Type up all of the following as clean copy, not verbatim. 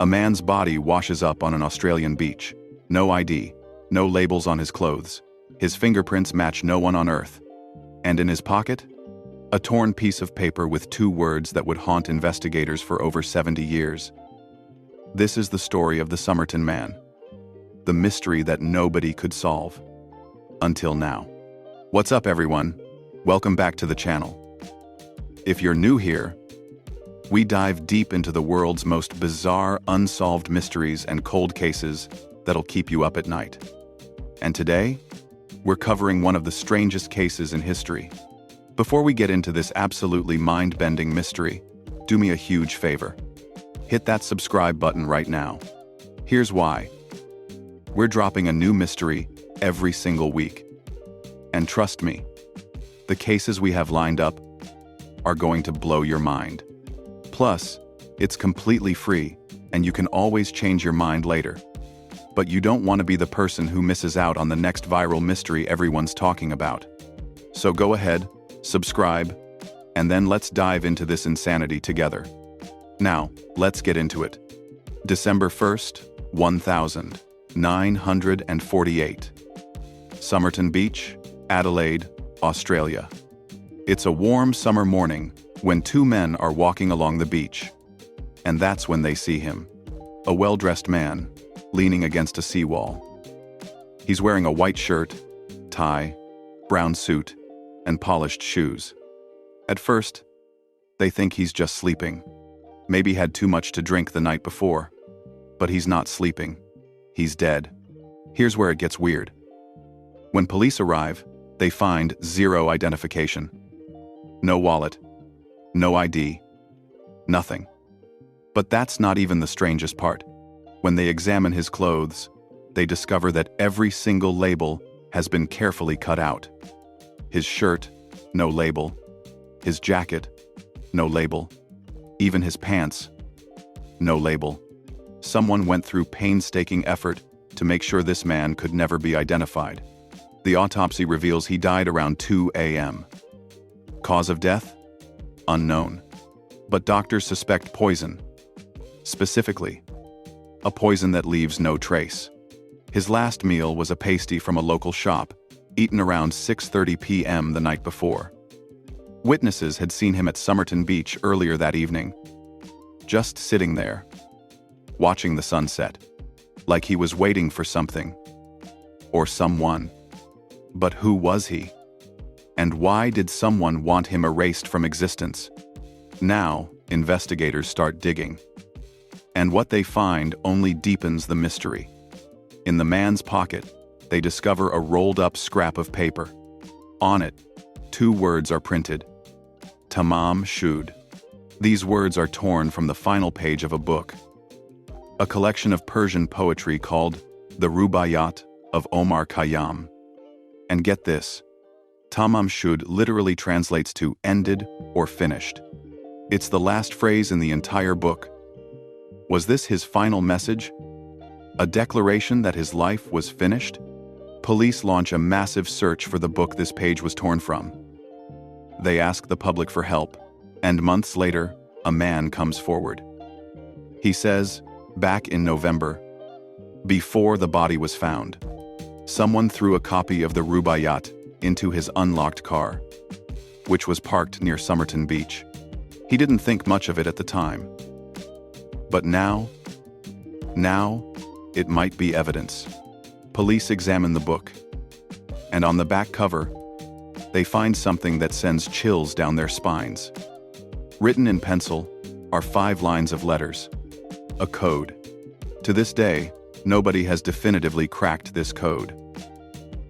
A man's body washes up on an Australian beach. No ID, no labels on his clothes. His fingerprints match no one on Earth. And in his pocket? A torn piece of paper with 2 words that would haunt investigators for over 70 years. This is the story of the Somerton Man. The mystery that nobody could solve. Until now. What's up, everyone? Welcome back to the channel. If you're new here, we dive deep into the world's most bizarre, unsolved mysteries and cold cases that'll keep you up at night. And today, we're covering one of the strangest cases in history. Before we get into this absolutely mind-bending mystery, do me a huge favor. Hit that subscribe button right now. Here's why. We're dropping a new mystery every single week. And trust me, the cases we have lined up are going to blow your mind. Plus, it's completely free, and you can always change your mind later. But you don't want to be the person who misses out on the next viral mystery everyone's talking about. So go ahead, subscribe, and then let's dive into this insanity together. Now, let's get into it. December 1st, 1948. Somerton Beach, Adelaide, Australia. It's a warm summer morning when 2 men are walking along the beach. And that's when they see him. A well-dressed man, leaning against a seawall. He's wearing a white shirt, tie, brown suit, and polished shoes. At first, they think he's just sleeping. Maybe had too much to drink the night before. But he's not sleeping. He's dead. Here's where it gets weird. When police arrive, they find 0 identification. No wallet. No ID. Nothing. But that's not even the strangest part. When they examine his clothes, they discover that every single label has been carefully cut out. His shirt, no label. His jacket, no label. Even his pants, no label. Someone went through painstaking effort to make sure this man could never be identified. The autopsy reveals he died around 2 a.m. Cause of death? Unknown. But doctors suspect poison. Specifically, a poison that leaves no trace. His last meal was a pasty from a local shop, eaten around 6:30 p.m. the night before. Witnesses had seen him at Somerton Beach earlier that evening, just sitting there, watching the sunset, like he was waiting for something, or someone. But who was he? And why did someone want him erased from existence? Now, investigators start digging. And what they find only deepens the mystery. In the man's pocket, they discover a rolled-up scrap of paper. On it, 2 words are printed. Tamám, Shud. These words are torn from the final page of a book. A collection of Persian poetry called The Rubaiyat of Omar Khayyam. And get this, Tamám Shud literally translates to ended or finished. It's the last phrase in the entire book. Was this his final message? A declaration that his life was finished? Police launch a massive search for the book this page was torn from. They ask the public for help, and months later, a man comes forward. He says, back in November, before the body was found, someone threw a copy of the Rubaiyat into his unlocked car, which was parked near Somerton Beach. He didn't think much of it at the time. But now, it might be evidence. Police examine the book, and on the back cover, they find something that sends chills down their spines. Written in pencil are 5 lines of letters, a code. To this day, nobody has definitively cracked this code.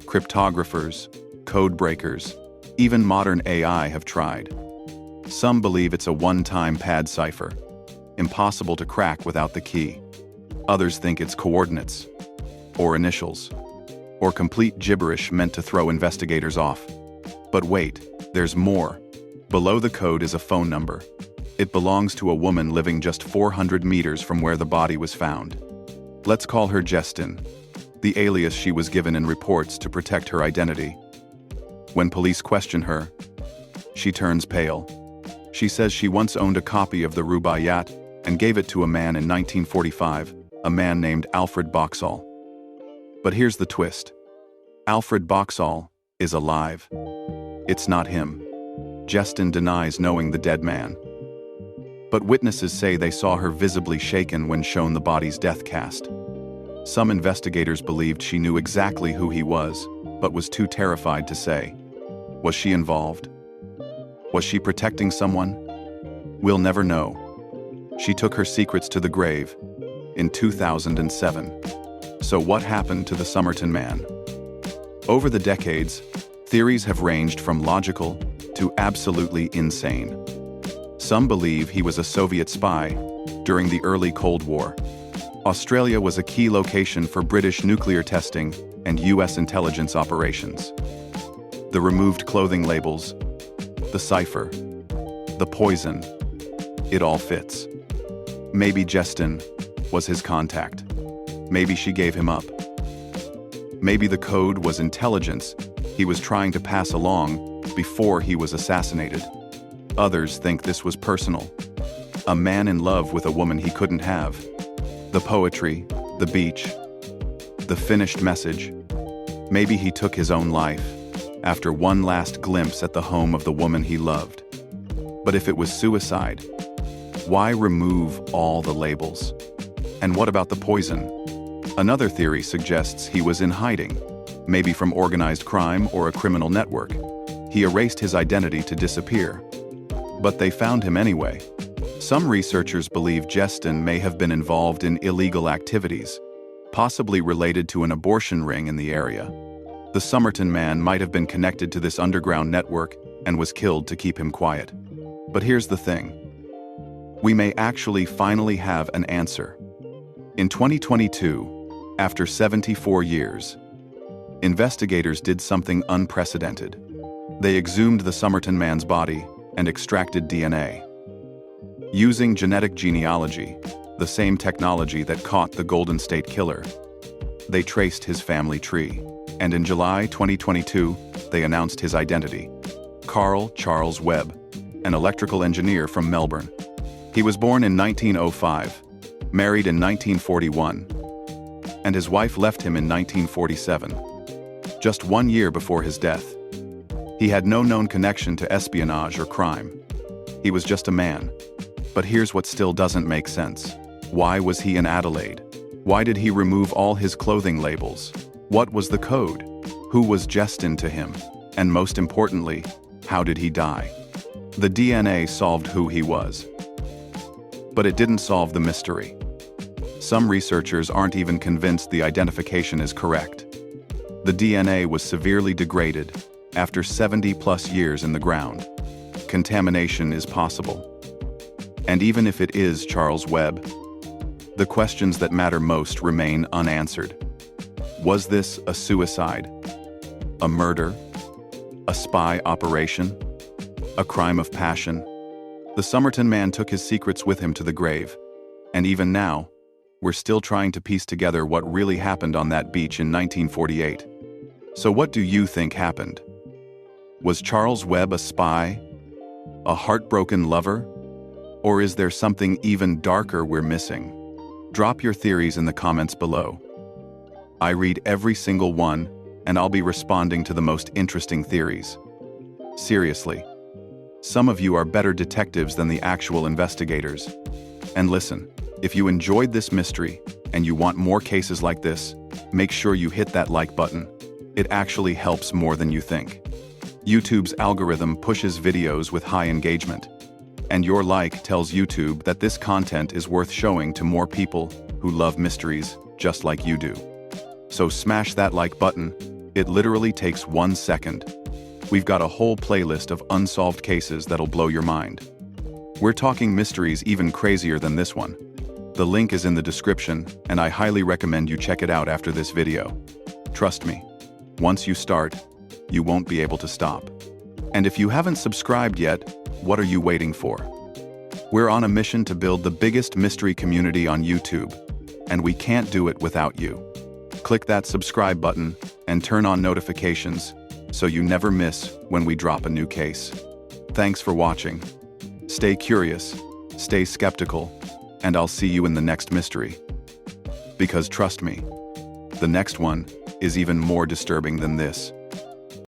Cryptographers, code breakers, even modern AI have tried. Some believe it's a one-time pad cipher, impossible to crack without the key. Others think it's coordinates, or initials, or complete gibberish meant to throw investigators off. But wait, there's more. Below the code is a phone number. It belongs to a woman living just 400 meters from where the body was found. Let's call her Justin, the alias she was given in reports to protect her identity. When police question her, she turns pale. She says she once owned a copy of the Rubaiyat and gave it to a man in 1945, a man named Alfred Boxall. But here's the twist. Alfred Boxall is alive. It's not him. Justin denies knowing the dead man. But witnesses say they saw her visibly shaken when shown the body's death cast. Some investigators believed she knew exactly who he was, but was too terrified to say. Was she involved? Was she protecting someone? We'll never know. She took her secrets to the grave in 2007. So what happened to the Somerton Man? Over the decades, theories have ranged from logical to absolutely insane. Some believe he was a Soviet spy during the early Cold War. Australia was a key location for British nuclear testing and US intelligence operations. The removed clothing labels, the cipher, the poison, it all fits. Maybe Justin was his contact. Maybe she gave him up. Maybe the code was intelligence he was trying to pass along before he was assassinated. Others think this was personal. A man in love with a woman he couldn't have. The poetry, the beach, the finished message. Maybe he took his own life after one last glimpse at the home of the woman he loved. But if it was suicide, why remove all the labels? And what about the poison? Another theory suggests he was in hiding, maybe from organized crime or a criminal network. He erased his identity to disappear. But they found him anyway. Some researchers believe Justin may have been involved in illegal activities, possibly related to an abortion ring in the area. The Somerton Man might have been connected to this underground network and was killed to keep him quiet. But here's the thing. We may actually finally have an answer. In 2022, after 74 years, investigators did something unprecedented. They exhumed the Somerton Man's body and extracted DNA. Using genetic genealogy, the same technology that caught the Golden State Killer, they traced his family tree. And in July 2022, they announced his identity. Carl Charles Webb, an electrical engineer from Melbourne. He was born in 1905, married in 1941, and his wife left him in 1947, just 1 year before his death. He had no known connection to espionage or crime. He was just a man. But here's what still doesn't make sense. Why was he in Adelaide? Why did he remove all his clothing labels? What was the code? Who was Justin to him? And most importantly, how did he die? The DNA solved who he was. But it didn't solve the mystery. Some researchers aren't even convinced the identification is correct. The DNA was severely degraded after 70+ years in the ground. Contamination is possible. And even if it is Charles Webb, the questions that matter most remain unanswered. Was this a suicide? A murder? A spy operation? A crime of passion? The Somerton Man took his secrets with him to the grave. And even now, we're still trying to piece together what really happened on that beach in 1948. So what do you think happened? Was Charles Webb a spy? A heartbroken lover? Or is there something even darker we're missing? Drop your theories in the comments below. I read every single one, and I'll be responding to the most interesting theories. Seriously, some of you are better detectives than the actual investigators. And listen, if you enjoyed this mystery and you want more cases like this, make sure you hit that like button. It actually helps more than you think. YouTube's algorithm pushes videos with high engagement, and your like tells YouTube that this content is worth showing to more people who love mysteries just like you do. So smash that like button. It literally takes 1 second. We've got a whole playlist of unsolved cases that'll blow your mind. We're talking mysteries even crazier than this one. The link is in the description, and I highly recommend you check it out after this video. Trust me, once you start, you won't be able to stop. And if you haven't subscribed yet, what are you waiting for? We're on a mission to build the biggest mystery community on YouTube, and we can't do it without you. Click that subscribe button and turn on notifications so you never miss when we drop a new case. Thanks for watching. Stay curious, stay skeptical, and I'll see you in the next mystery. Because trust me, the next one is even more disturbing than this.